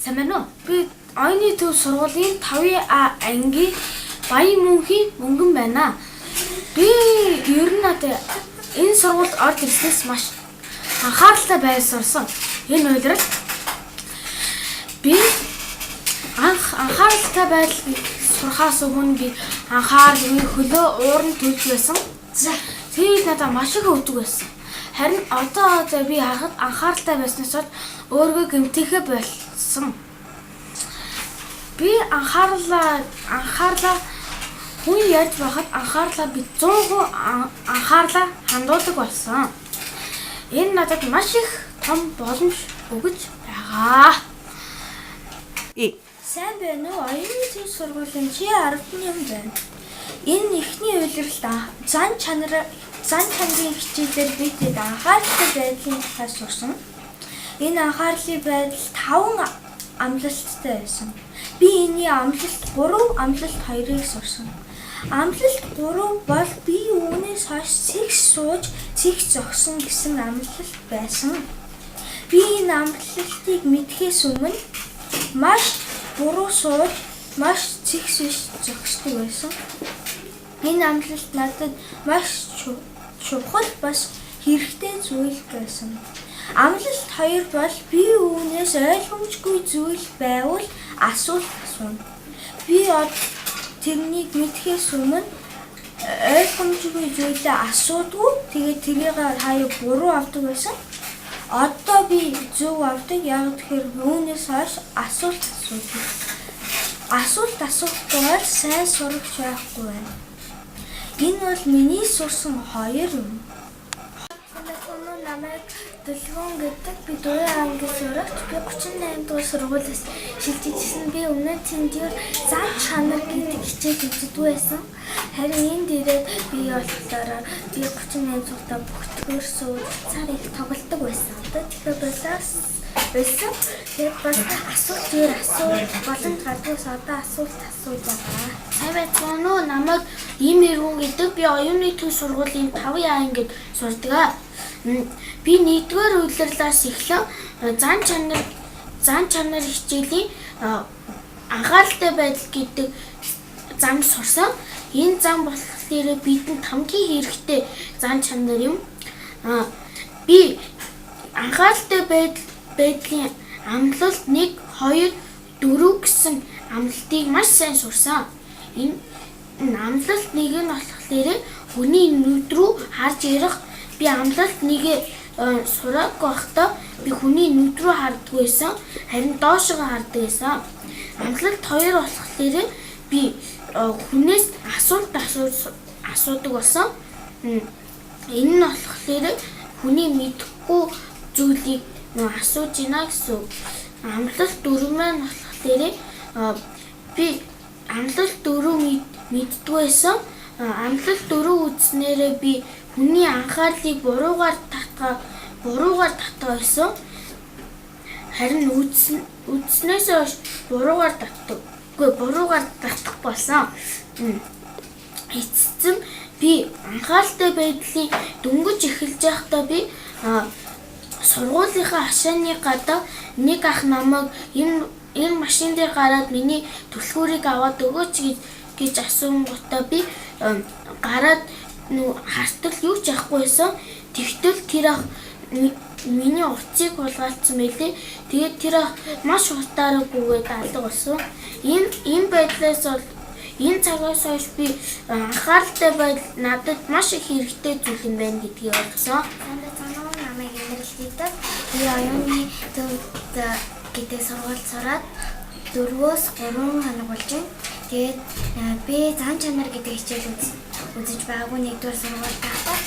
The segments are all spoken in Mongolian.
Сайн байна уу? Би оюуны төв сургуулийн 5А ангийн Баян мөнхийн мөнгөн байна. Би ер нь энэ сургуульд орж ирснээс маш анхааралтай байж сурсан. Энэ үйлрэл би анхааралтай байж сурахаас өмнө би анхаарал хөлөө уурн төлж байсан. Тэгээд надад маш их өвдөг байсан. Харин одоо би харахад анхааралтай байснаас өөрийгөө гэмтээхэ болсон. Би анхаарлаа хүн ярьж байхад анхаарлаа би 100% анхаарлаа хандуулдаг болсон. Энэ надад маш их том боломж өгөж байгаа. Сайн байна уу? Оюуны төв сургуулийн G10-ны юм байна. Энэ эхний үйлрэлт зан чанарын хичээлээр бид анхааралтай байдлын тухай сурсан. Энэ анхаарлын байдал 5 амлалттай байсан. Би энэний амлалт 3, амлалт 2-ыг сурсан. Амлалт 3 бол би үүнээс хойш цэгц сууж, цэгц зогсон гэсэн амлалт байсан. Би энэ амлалтыг мэдхээс өмнө маш буруу сууж, маш цэгц биш зогсдог байсан. Энэ амлалт надад маш чухал бас хэрэгтэй зүйл байсан. Амлалт 2 бол би үүнээс ойлгомжгүй зүйл байвал асуулт асууна. Би тэрнийг мэдхээс өмнө ойлгомжгүй зүйлээ асуудгүй. Тэгээд тэрийг хаяа буруу авдаг байсан. Одоо би зөв авдаг. Яг тэгэхээр үүнээс хойш асуулт асуудаг. Асуулт асуухгүй сайн сурах байхгүй байна. Энэ бол миний сурсан 2 юм. Намайг Дэлгүүн гэдэг би 4 анги сурагч. Би 38 дугаар сургуулиас шилжиж ирсэн. Би өмнө тендер зан чанар гэдэг хичээл үздэг байсан. Харин энд ирээд би болохоор би 38 цогтой бүгдгээр сууж цаар их тоглодог байсан. Одоо тэгэхээр байсан. Тэгээд бас асуулт боломж гадагш одоо асуулт асууж байгаа. Сайн байна уу? Намайг Им Эргүүн гэдэг. Би оюуны төв сургуулийн 5А ангид сурдаг. Би 1-р үйлрэлээс эхлэн зан чанар хичээлийн анхааралтай байдал гэдэг зам сурсан. Энэ зам болохоор бидэнд хамгийн хэрэгтэй зан чанар юм. Би анхааралтай байдлын амлалт 1, 2, 4 гэсэн амлалтыг маш сайн сурсан. Энэ амлалт 1 нь болохоор хүний нүд рүү харж ярих. Би амлалт 1-ийг сураг байхдаа би хүний нүд рүү харддаг байсан. Харин доошоо харддаг байсан. Амлалт 2 болохоор би хүнээс асуулт асуудаг болсон. Энэ нь болохоор хүний мэдэхгүй зүйлийг асууж ийна гэсэн. Амлалт 4 маань болохоор би амлалт 4 мэддэг байсан. Амлалт 4 үзснээрээ би хүний анхаарлыг буруугаар татсан. Харин үзснээс хойш буруугаар татах болсон. Эцэстэн би анхааралтай байдлыг дөнгөж эхэлж байхдаа би сургуулийнхаа хашааны гадаа нэг ах намайг энэ машин дээр гараад миний түлхүүрийг аваад өгөөч гэж асуунгуудаа би гараад хартал юу ч яахгүй байсан. Тэгтэл тэр ах миний утсыг хулгайлцсан байлээ. Тэгээд тэр ах маш хурдаараагүйгээд алга болсон. Энэ байдлаас бол энэ цагаас хойш би анхааралтай байдал надад маш их хэрэгтэй зүйл юм байна гэдгийг ойлгосон. Намайг Инэрлэгтэй. Би оюуны төв гэдэг сургуульд сураад 4-өөс 3 хоног болж байна. Тэгээд би зан чанар гэдэг хичээл үзэж байгаагүй 1-р сургуульд байхдаа.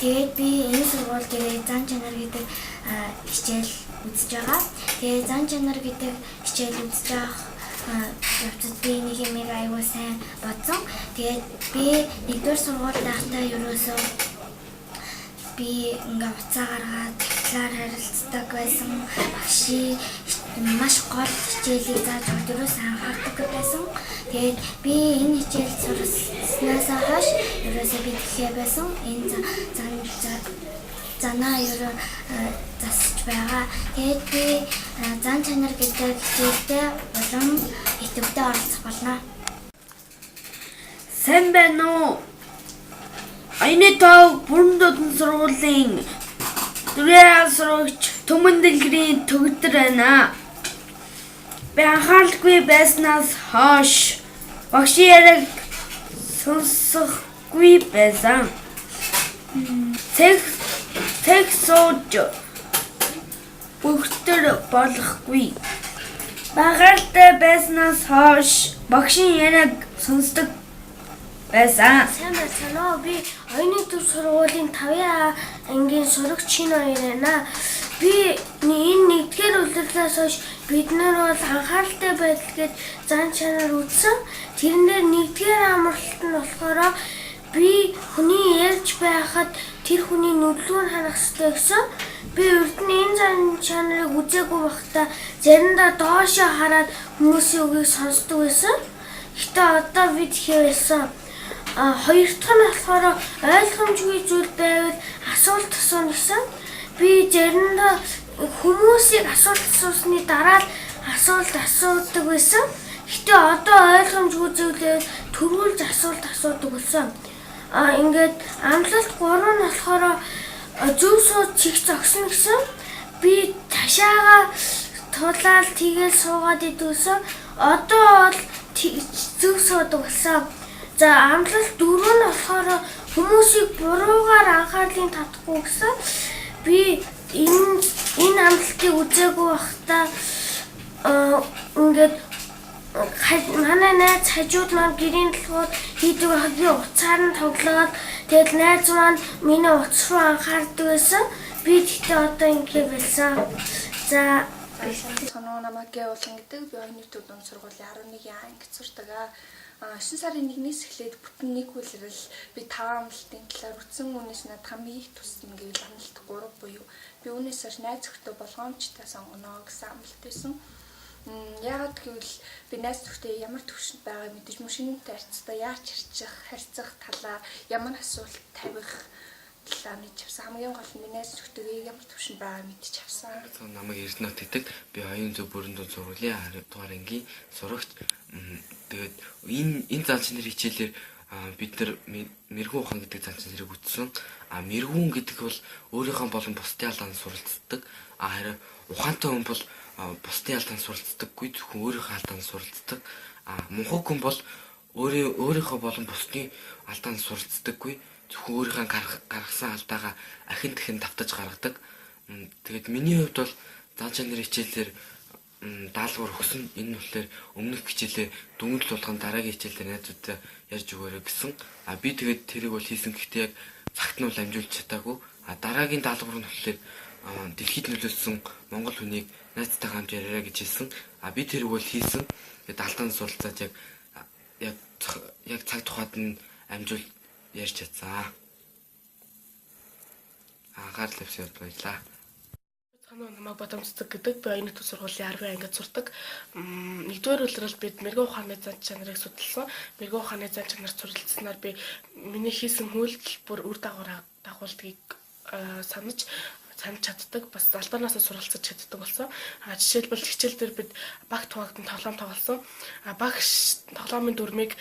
Тэгээд би энэ сургууль дээр зан чанар гэдэг хичээл үзэж байгаа. Тэгээд зан чанар гэдэг хичээл үзэж байгаа явцад би нэг юм аягүй сайн бодсон. Тэгээд би 1-р сургуульд байхдаа ерөөсөө би ингээ уцаа гаргаад талаар харилцдаг байсан. Багшийн маш гол хичээлийг зааж өгдөрөөс анхаардаг байсан. Тэгээд би энэ хичээл сурснаас хойш ерөөсөө би тэлээ байсан. Энэ занаа засаж байгаа. Тэгээд би зан чанар гэдэг хичээлдээ улам идэвхтэй оролцох болно. Сайн байна уу? Аяны тав бүрэн додон сургуулийн 4-р сурагч Түмэн Дэлгэрийн төгөлдөр байна. Би анхааралгүй байснаас хойш багшийн яриаг сонсохгүй байсан. Тэг сууж бүгдэр болохгүй. Багаартай байснаас хойш багшийн яриаг сонсдог байсан. Сайн байна уу? Би оюуны төв сургуулийн 5-р ангийн сурагч шинэ хоёр байна. Би энэ 1-р улирлаас хойш бид нар бол анхааралтай байдал гээд зан чанар үзсэн. Тэрнээр 1-р амралт нь болохоор би хүний ярьж байхад тэр хүний нүдлүүр ханах хэрэгтэй гэсэн. Би урд нь энэ зан чанарыг үзээгүй байхдаа заримдаа доошоо хараад хүмүүсийн үгийг сонсдог байсан. Гэтэ одоо би тэгэхээр байсан. Хоёр дахь нь болохоор ойлгомжгүй зүйл байвал асуулт асууна гэсэн. Би заримдаа хүмүүсийг асуулт асуусны дараа л асуулт асуудаг байсан. Гэтэ одоо ойлгомжгүй зүйлээ төрүүлж асуулт асуудаг болсон. Ингээд амлалт 3 нь болохоор зөв сууд чих зогсно гэсэн. Би ташаага тулаал тэгэл суугаад идвэсэн. Одоо бол зөв суудаг болсон. За амлалт 4 нь болохоор хүмүүсийг буруугаар анхаарлын татахгүй гэсэн. Би энэ амлалтыг үзээгүй байхдаа ингээд манай найз хажууд маань гэрийн толгойд хийдэг хагийн уцаар нь тоглоод тэгээд найз маань миний уц руу анхаардаг байсан. Би тэгтээ одоо ингэ болсон. За Санаа намайг Явуулан гэдэг. Би оюуны төв дунд сургуулийн 11-ийн анги сурдаг. 9 сарын 1-ээс эхлээд бүтэн нэг үйлрэл би 5 амлалтын талаар үтсэн үнээс надад хамгийн их тусна гэвэл амлалт 3 буюу би үнээс хойш найз зөвхтөө болгоомжтой сонгоно гэсэн амлалт байсан. Яагаад гэвэл би найз зөвхтөө ямар төвшөнд байгааг мэдэж мөн шинэтэй харьцаа яаж харьцах талаар ямар асуулт тавих талаар мэдж авсан. Хамгийн гол нь найз зөвхтөө ямар төвшөнд байгааг мэдж авсан. Намайг Эрдэнэт гэдэг. Би оюун зөв бүрэн дуу сургуулийн 10-р ангийн сурагч. Тэгээд энэ зан чанарын хичээлээр бид нар мэрэгэн ухаан гэдэг зан чанарыг үзсэн. Мэрэгэн гэдэг бол өөрийнхөө болон бусдын алдаанд суралцдаг. Харин ухаантай хүн бол бусдын алдаанд суралцдаггүй, зөвхөн өөрийнхөө алдаанд суралцдаг. Мунхаг хүн бол өөрийнхөө болон бусдын алдаанд суралцдаггүй, зөвхөн өөрийнхөө гаргасан алдаагаа ахин дахин давтаж гаргадаг. Тэгээд миний хувьд бол зан чанарын хичээлээр даалгавар өгсөн. Энэ нь болохоор өмнөх хичээлээ дүнэлт болгон дараагийн хичээлээр найзуудаа ярьж өгөөрэй гэсэн. Би тэгээд тэрийг бол хийсэн, гэхдээ яг цагт нь бол амжуулж чадаагүй. Дараагийн даалгавар нь болохоор дэлхийд нөлөөлсөн монгол хүнийг найзтайгаа хамт яриараа гэж хэлсэн. Би тэрийг бол хийсэн. Тэгээд алдаанд суралцаад яг цаг тухайд нь амжуул ярьж чадсан. Анхаарал тавьсанд баярлалаа. Намайг Бодомцдог гэдэг. Би оюуны төв сургуулийн 10-р ангид сурдаг. 1-р улирал бид мэрэгэн ухааны зан чанарыг судалсан. Мэрэгэн ухааны зан чанарт суралцсанаар би миний хийсэн үйлдэл бүр үр дагуулдгийг санаж чаддаг. Бас алдаанаасаа суралцаж чаддаг болсон. Жишээлбэл хичээл дээр бид багт хуваагдсан тоглоом тоглосон. Багш тоглоомын дүрмийг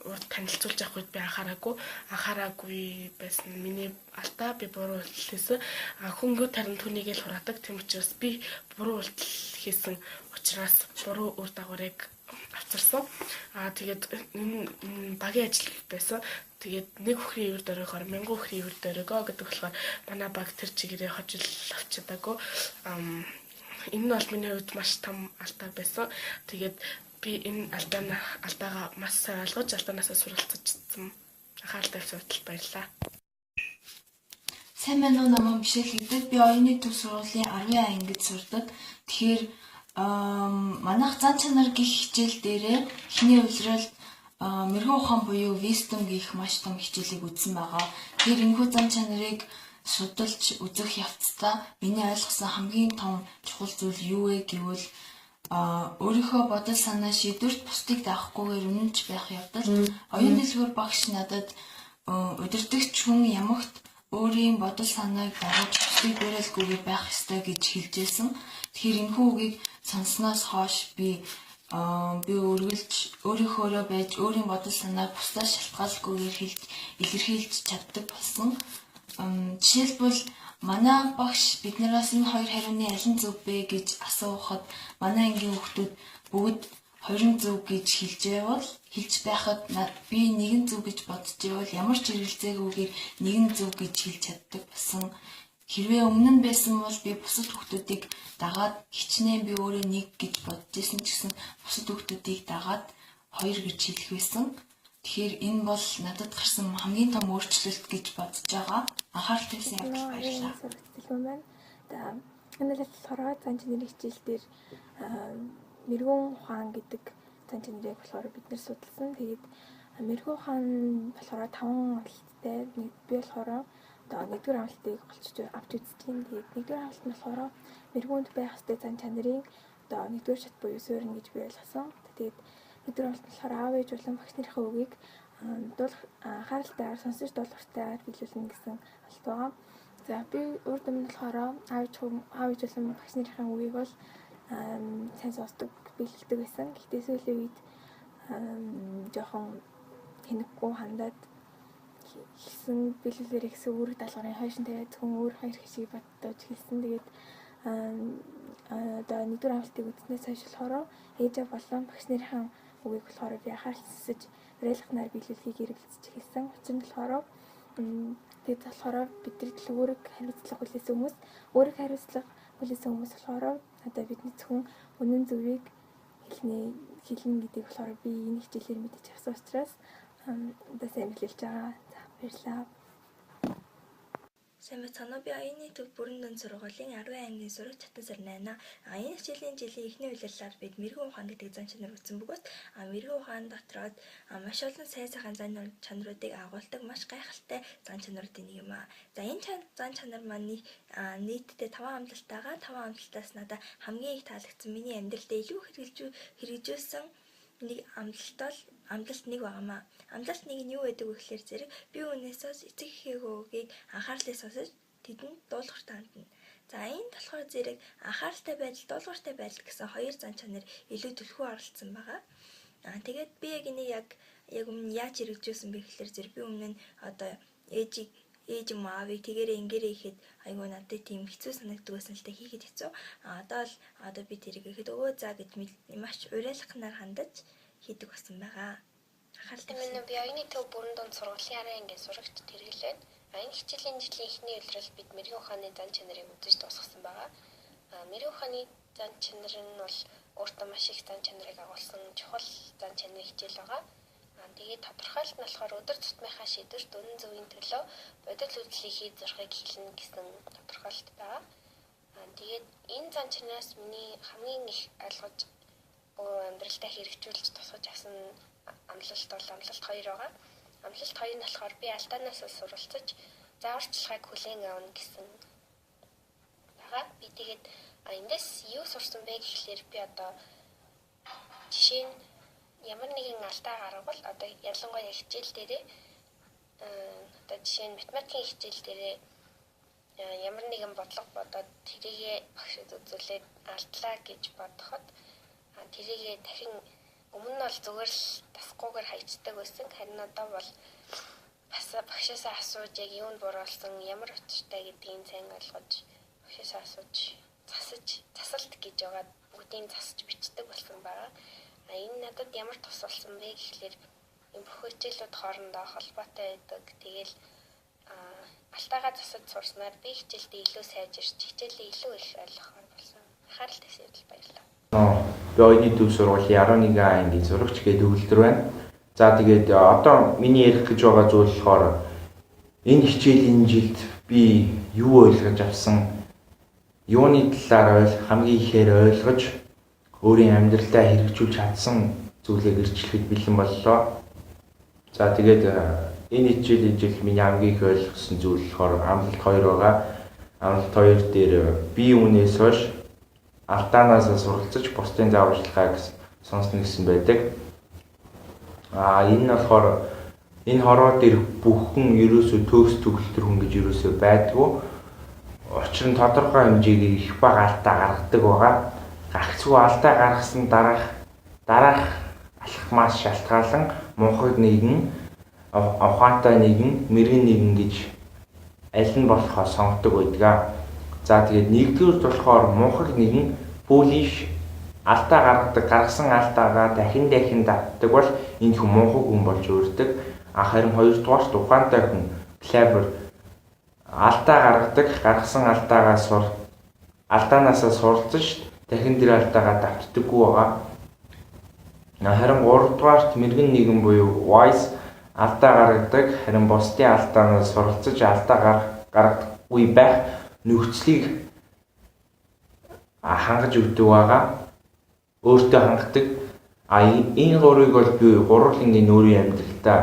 урд танилцуулж авах үед би анхаараагүй байсан. Миний алдаа, би буруу үйлдэл хийсэн. Хөнгөө тарин түүнийг л хураадаг. Тийм учраас би буруу үйлдэл хийсэн учраас буруу үр дагаврыг авчирсан. Тэгээд энэ багийн ажил байсан. Тэгээд нэг хөхрийн ивэр дөрөөгөөр 1000 хөхрийн ивэр дөрөөгөө гэдэг болохоор манай баг тэр чигээрээ хожил авч чадаагүй. Энэ нь бол миний хувьд маш том алдаа байсан. Тэгээд би энэ алдаагаа маш сайн ойлгож алдаанаасаа суралцаж чадсан. Анхаарал тавьсанд баярлалаа. Сайн байна уу, намайг Бишэл гэдэг. Би оюуны төв сургуулийн 10-р ангид сурдаг. Тэгэхээр манайх зан чанар гэх хичээл дээрээ эхний улирал мэрэгэн ухаан буюу wisdom гэх маш том хичээлийг үзсэн байгаа. Тэгэхээр энэхүү зан чанарыг судалж үзэх явцдаа миний ойлгосон хамгийн том чухал зүйл юу вэ гэвэл өөрийнхөө бодол санаа шийдвэрт бусдыг даахгүйгээр үнэнч байх явдал. Оюун дэлгүүр багш надад удирдагч хүн ямагт өөрийн бодол санааг дагаж хүсдэг барилгүйгээр байх ёстой гэж хэлжсэн. Тэгэхээр энэхүү үгийг сонсноос хойш би үргэлж өөрийнхөөрөө байж өөрийн бодол санааг бусдаас шалтгаалгүйгээр илэрхийлж чаддаг болсон. Жишээлбэл манай багш биднээс энэ хоёр хариуны аль нь зөв бэ гэж асуухад манай ангийн хүүхдүүд бүгд хоёрын зөв гэж хэлж байхад би нэгэн зөв гэж бодож байвал ямар ч хэрэгэлзээгүйгээр нэгэн зөв гэж хэлж чаддаг болсон. Хэрвээ өмнө нь байсан бол би бусад хүүхдүүдийг дагаад хичнээн би өөрөө нэг гэж бодож исэн ч гэсэн бусад хүүхдүүдийг дагаад хоёр гэж хэлэх байсан. Тэгэхээр энэ бол надад гарсан хамгийн том өөрчлөлт гэж бодож байгаа. Анхаарал тавьсан явдал баярлалаа. Энэ л болохоор зан чанарын хичээл дээр мэрэгэн ухаан гэдэг зан чанарыг болохоор бид нэр судалсан. Тэгээд мэрэгэн ухаан болохоор 5 амлалттай. Би болохоор одоо 1-р амлалтыг авч үзтiin. Тэгээд 1-р амлалт нь болохоор мэрэгүнд байх ёстой зан чанарын одоо 1-р шат буюу суурин гэж би ойлгосон. Тэгээд 1-р амлалт нь болохоор аав ээж болон багш нарын үгийг анхааралтайгаар сонсож дуулууртайгаар биелүүлнэ гэсэн алт байгаа. За би урд өмнө болохоор аав ээж болон багш нарын үгийг бол сайн сонсдог биелэлдэг байсан. Гэхдээ сүүлийн үед жоохон хэнэггүй хандаад хэлсэн биелүүлэр ихсэн үүрэг даалгаврын хойшин тавиад зөвхөн өөр хоёр хэсгийг боддож хэлсэн. Тэгээд одоо 1-р амлалтыг үзснээс хойш болохоор ээж болон багш нарын үгийг болохоор би анхааралтай уриалгахнаар биелүүлэхийг хэрэгэлцэж хэлсэн. Учир нь болохоор тэгээд болохоор бидний төлөв үүрэг хариуцлага хүлээсэн хүмүүс болохоор одоо бидний зөвхөн үнэн зөвийг хэлнэ гэдгийг болохоор би энэ хичээлээр мэдэж авсан учраас одоо сайн биелүүлж байгаа. За баярлалаа. Сайн байна уу? Би оюуны төв бүрэн дан сургуулийн 10 ангийн сурагч Чатан Сарнайна. Энэ хичээлийн жилийн эхний үйлрэлээр бид мэрэгэн ухаан гэдэг зан чанар үзсэн бөгөөд мэрэгэн ухаан дотроод маш олон сайн сайхан зан чанаруудыг агуулдаг маш гайхалтай зан чанаруудын нэг юм аа. За энэ зан чанар маань нийтдээ 5 амлалтайгаа 5 амлалтаас надад хамгийн их таалагдсан миний амьдралдаа илүү хэрэгжүүлсэн нэг амлалт нэг байгаамаа. Амлалт нэг нь юу гэдэг вэ гэхээр зэрэг би үнээсээс эцэг эхээгүй үгийг анхааралтай сонсож тэдэнд дуулууртай хандна. За энэ болохоор зэрэг анхааралтай байдал, дуулууртай байдал гэсэн хоёр зан чанар илүү төлхөө оролцсон байгаа. Тэгээд би яг өмнө яаж хэрэгжүүлсэн бэ гэхээр зэрэг би өмнө нь одоо ээж юм аавыг тэгээрээ ингээрээ ихэд айгуу надад тийм хэцүү санагддаг байсан л та хийхэд хэцүү. Одоо би тэрийг ихэд өө за гэж маш уриалгахнаар хандаж хийдэг болсон байгаа. Минь би оюуны төв бүрэн дунд сургуулийн 10 ангийн сурагч тэргэлээд энэ хичээлийн жилийн эхний үйлрэл бид мэрэгэн ухааны зан чанарыг үзэж дуусгасан байгаа. Мэрэгэн ухааны зан чанар нь бол өөртөө маш их зан чанарыг агуулсан чухал зан чанарын хичээл байгаа. Тэгээд тодорхойлт нь болохоор өдөр тутмынхаа шийдвэрт үнэн зөвийн төлөө бодит үйлдэлийг хийж зурхыг хэлнэ гэсэн тодорхойлт байгаа. Тэгээд энэ зан чанараас миний хамгийн их ойлгож амьдралдаа хэрэгжүүлж тусгаж авсан амлалт бол амлалт 2 байгаа. Амлалт 2 нь болохоор би алдаанаас суралцаж зааварчилгааг хүлээн авна гэсэн байгаа. Би тэгээд эндээс юу сурсан бэ гэхлээр би одоо жишээ нь ямар нэгэн алдаа гаргавал одоо ялангуяа хичээл дээрээ одоо жишээ нь математикийн хичээл дээрээ ямар нэгэн бодлого бодоод тэрийгэ багшд үзүүлээд алдлаа гэж бодоход тэрийгэ дахин өмнө нь бол зүгээр л тасгүйгээр хайчдаг байсан. Харин одоо бол бас багшаасаа асууж яг юунд буруу болсон, ямар учиртай гэдгийг сайн ойлгож багшаасаа асууж засалт гэж байгаа бүгдийг засаж бичдэг болсон байгаа. Энэ надад ямар тус болсон бэ гэхлээр энэ бүх хичээлүүд хоорондоо холбоотой байдаг. Тэгэл алтайгаа засаж сурснаар би хичээлдээ илүү сайжирч хичээлээ илүү их ойлгох болсон. Анхаарал тавьсан явдал баярлалаа. Би оюуны төв сургуулийн 11 ангийн сурагч гэдэг үйлдвэр байна. За тэгээд одоо миний ярих гэж байгаа зүйл болохоор энэ хичээлийн жилд би юу ойлгож авсан, юуны талаар хамгийн ихээр ойлгож өөрийн амьдралдаа хэрэгжүүлж чадсан зүйлийг ирчлэхэд бэлэн боллоо. За тэгээд энэ хичээлийн жил миний хамгийн их ойлгосон зүйл болохоор амлалт 2 байгаа. Амлалт 2 дээр би үнээс хойш алдаанаас суралцаж бусдын зааварчилгааг сонсно гэсэн байдаг. Энэ нь болохоор Энэ хорвоод ирэх бүхэн ерөөсөө төгс төгөлтөр хүн гэж ерөөсөө байдгүй. Учир нь тодорхой хэмжээгээр их бага алдаа гаргадаг байгаа. Гагцгүй алдаа гаргасан дараах алхмаас шалтгаалan мунхаг нэгэн, ухаантай нэгэн, мэрэгэн нэгэн гэж аль нь болохоо сонгодог байдаг. За тэгээд нэгдүгээр болохоор мунхаг нэгэн foolish алдаа гаргасан алдаагаа дахин давтдаг бол энэ хүн мунхаг хүн болж өөрдөг. Харин хоёрдугаарт ухаантай хүн clever алдаа гаргасан алдаанаасаа суралцж дахин тэр алдаагаа давтдаггүй байгаа. Харин гуравдугаарт мэрэгэн нэгэн буюу wise алдаа гаргадаг, харин бусдын алдаанаас суралцж алдаа гаргадаггүй байх нөхцөлийг хангаж өгдөг байгаа. Өөртөө хангадаг. Энэ гурыг бол би гурвангийн өөрийн амьдралдаа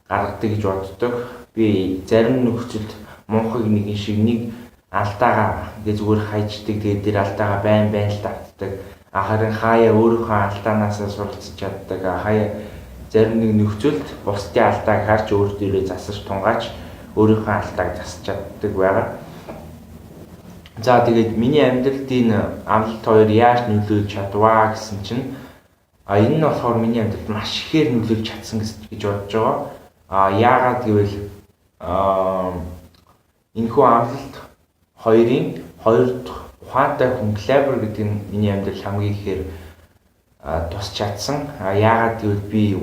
гаргадаг гэж боддог. Би зарим нөхцөлд мунхаг нэгэн шиг нэг алдаагаа ингээ зүгээр хайчдаг. Тэгээд тэр алдаагаа байн л давтдаг. Харин хаяа өөрийнхөө алдаанаас суралцж чаддаг. Хаяа зарим нэг нөхцөлд бусдын алдааг харж өөртөө засаж тунгааж өөрийнхөө алдааг засаж чаддаг байгаа. За тэгээд миний амьдралд энэ амлалт хоёр яаж нөлөөлж чадваа гэсэн чинь энэ нь болохоор миний амьдралд маш ихээр нөлөөлж чадсан гэж бодож байгаа. Яагаад гэвэл энэхүү амлалт хоёрын хоёр дахь ухаантай хүн clever гэдэг нь миний амьдрал хамгийн ихээр тусч чадсан. Яагаад гэвэл би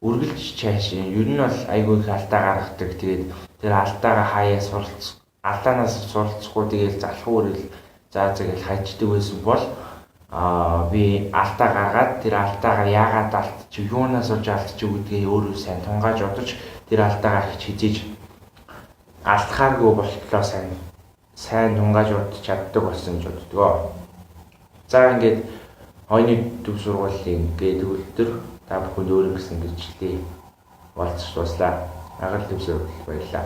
үргэлж чааш ер нь бол айгүй их алдаа гаргадаг. Тэгээд тэр алдаагаа алдаанаас суралцахгүй тэгээд залхуу өрөөл зааж хайчдаг байсан бол би алдаа гаргаад тэр алдаагаа яагаад алдчих, юунаас олж алдчих гэдгийг өөрөө сайн тунгааж бодож тэр алдаагаа хизээж алдахааргүй болтлоо сайн тунгааж бодож чаддаг болсон гэж боддгоо. За ингээд хойны төв сургуулийн төгөлдөр та бүхэнд өөрөнгөсөн гэрчлэлээ болцож туслаа. Агаал төв сургууль баярлалаа.